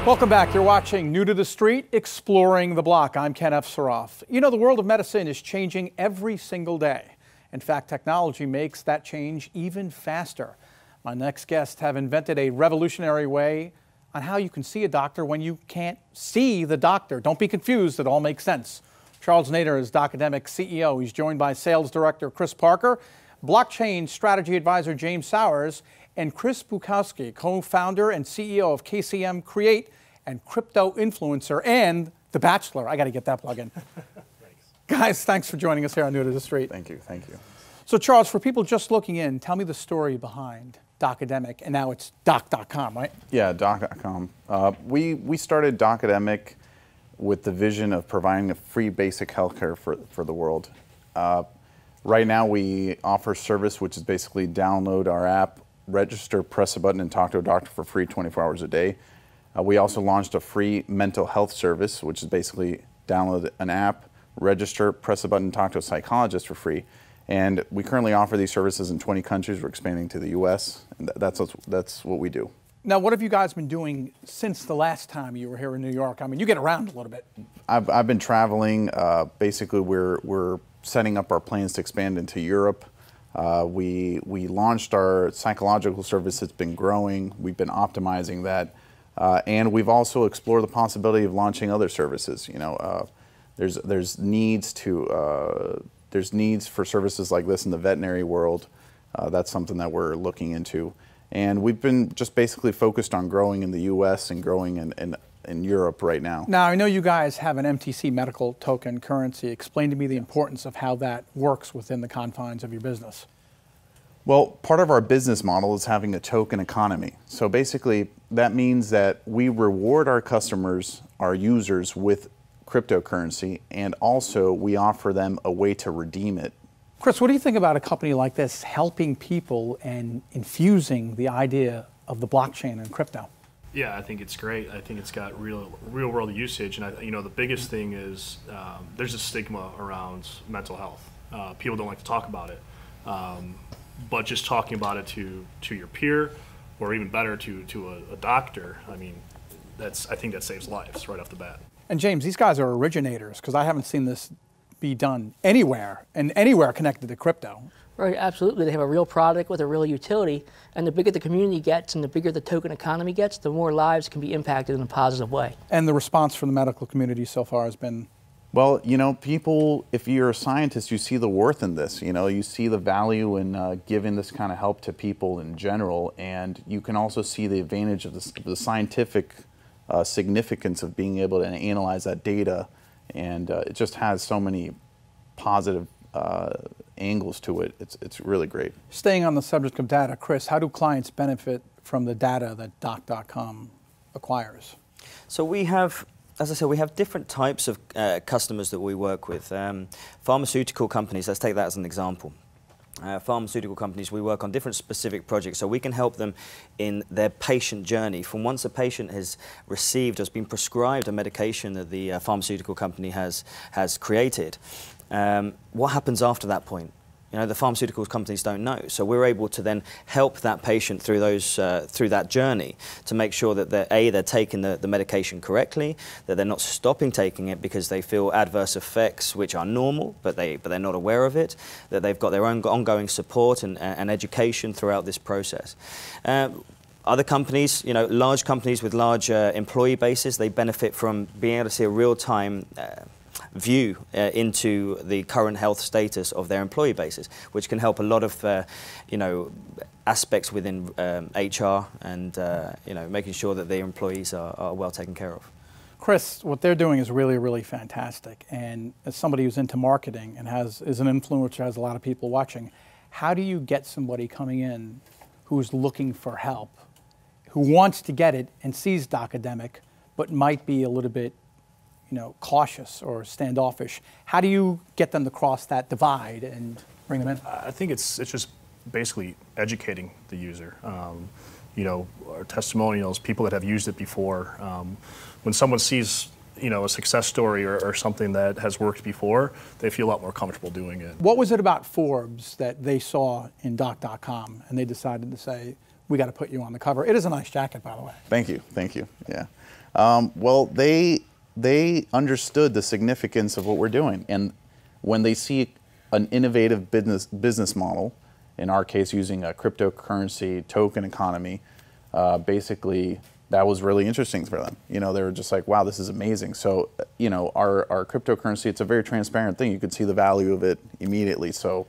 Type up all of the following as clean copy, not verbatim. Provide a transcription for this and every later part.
Welcome back. You're watching New to the Street, Exploring the Block. I'm Ken F. Saroff. You know, the world of medicine is changing every single day. In fact, technology makes that change even faster. My next guests have invented a revolutionary way on how you can see a doctor when you can't see the doctor. Don't be confused, it all makes sense. Charles Nader is Docademic CEO. He's joined by Sales Director Chris Parker, Blockchain Strategy Advisor James Sowers, and Chris Bukowski, co-founder and CEO of KCM Create and crypto influencer and The Bachelor. I got to get that plug in. Guys, thanks for joining us here on New to the Street. Thank you, thank you. So Charles, for people just looking in, tell me the story behind Docademic, and now it's doc.com, right? Yeah, doc.com. We started Docademic with the vision of providing a free basic healthcare for the world. Right now we offer service, which is basically download our app, register, press a button, and talk to a doctor for free 24 hours a day. We also launched a free mental health service, which is basically download an app, register, press a button, talk to a psychologist for free. And we currently offer these services in 20 countries. We're expanding to the US, and that's what we do. Now, what have you guys been doing since the last time you were here in New York? I mean, you get around a little bit. I've been traveling. Basically, we're setting up our plans to expand into Europe. We launched our psychological service. It's been growing. We've been optimizing that. And we've also explored the possibility of launching other services. You know, there's needs for services like this in the veterinary world. That's something that we're looking into. And we've been just basically focused on growing in the US and growing in Europe right now. Now, I know you guys have an MTC medical token currency. Explain to me the importance of how that works within the confines of your business. Well, part of our business model is having a token economy. So basically, that means that we reward our customers, our users, with cryptocurrency, and also we offer them a way to redeem it. Chris, what do you think about a company like this helping people and infusing the idea of the blockchain and crypto? Yeah, I think it's great. I think it's got real world usage, and you know, the biggest thing is there's a stigma around mental health. People don't like to talk about it, but just talking about it to your peer, or even better to a doctor. I mean, I think that saves lives right off the bat. And James, these guys are originators, because I haven't seen this be done anywhere connected to crypto. Right, absolutely. They have a real product with a real utility, and the bigger the community gets and the bigger the token economy gets, the more lives can be impacted in a positive way. And the response from the medical community so far has been? Well, you know, people, if you're a scientist, you see the worth in this. You know, you see the value in giving this kind of help to people in general, and you can also see the advantage of the scientific significance of being able to analyze that data, and it just has so many positive angles to it. It's really great. Staying on the subject of data, Chris, how do clients benefit from the data that doc.com acquires? So we have, as I said, we have different types of customers that we work with. Pharmaceutical companies, let's take that as an example. Pharmaceutical companies, we work on different specific projects, so we can help them in their patient journey. From once a patient has been prescribed a medication that the pharmaceutical company has created, what happens after that point? You know, the pharmaceutical companies don't know, so we're able to then help that patient through that journey to make sure that they're taking the medication correctly, that they're not stopping taking it because they feel adverse effects which are normal, but they're not aware of it, that they've got their own ongoing support and education throughout this process. Other companies, you know, large companies with large employee bases, they benefit from being able to see a real-time view into the current health status of their employee bases, which can help a lot of you know, aspects within HR and you know, making sure that their employees are well taken care of. Chris, what they're doing is really, really fantastic. And as somebody who's into marketing and is an influencer, has a lot of people watching, how do you get somebody coming in who's looking for help, who wants to get it and sees Docademic, but might be a little bit, you know, cautious or standoffish? How do you get them to cross that divide and bring them in? I think it's just basically educating the user. You know, our testimonials, people that have used it before. When someone sees, you know, a success story or something that has worked before, they feel a lot more comfortable doing it. What was it about Forbes that they saw in doc.com and they decided to say, we got to put you on the cover. It is a nice jacket, by the way. Thank you, thank you. Yeah. Well, they understood the significance of what we're doing, and when they see an innovative business model, in our case using a cryptocurrency token economy, basically that was really interesting for them. You know, they were just like, wow, this is amazing. So, you know, our cryptocurrency, it's a very transparent thing. You could see the value of it immediately. So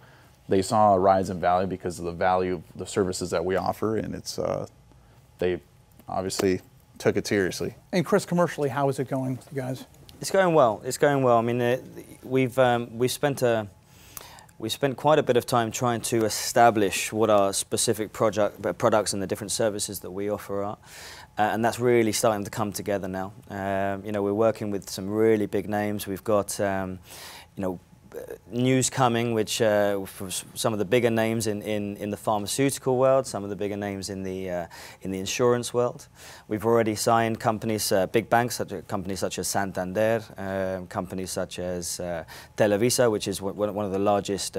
they saw a rise in value because of the value of the services that we offer, and it's they obviously took it seriously. And Chris, commercially, how is it going with you guys? It's going well. It's going well. I mean, we've spent quite a bit of time trying to establish what our specific products and the different services that we offer are. And that's really starting to come together now. You know, we're working with some really big names. We've got, you know, news coming, which for some of the bigger names in the pharmaceutical world, some of the bigger names in the insurance world. We've already signed companies, big banks, companies such as Santander, companies such as Televisa, which is one of the largest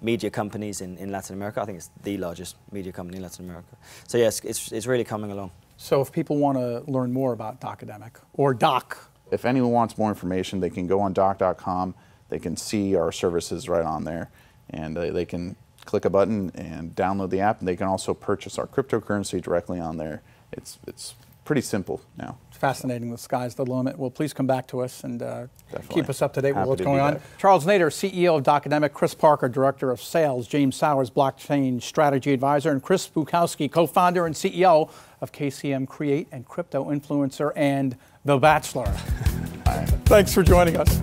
media companies in Latin America. I think it's the largest media company in Latin America. So yes, it's really coming along. So if people want to learn more about Docademic or Doc, if anyone wants more information, they can go on doc.com. They can see our services right on there, and they can click a button and download the app, and they can also purchase our cryptocurrency directly on there. It's pretty simple now. It's fascinating. The sky's the limit. Well, please come back to us and keep us up to date with what's going on. Charles Nader, CEO of Docademic, Chris Parker, Director of Sales, James Sowers, Blockchain Strategy Advisor, and Chris Bukowski, co-founder and CEO of KCM Create and Crypto Influencer and The Bachelor. Thanks for joining us.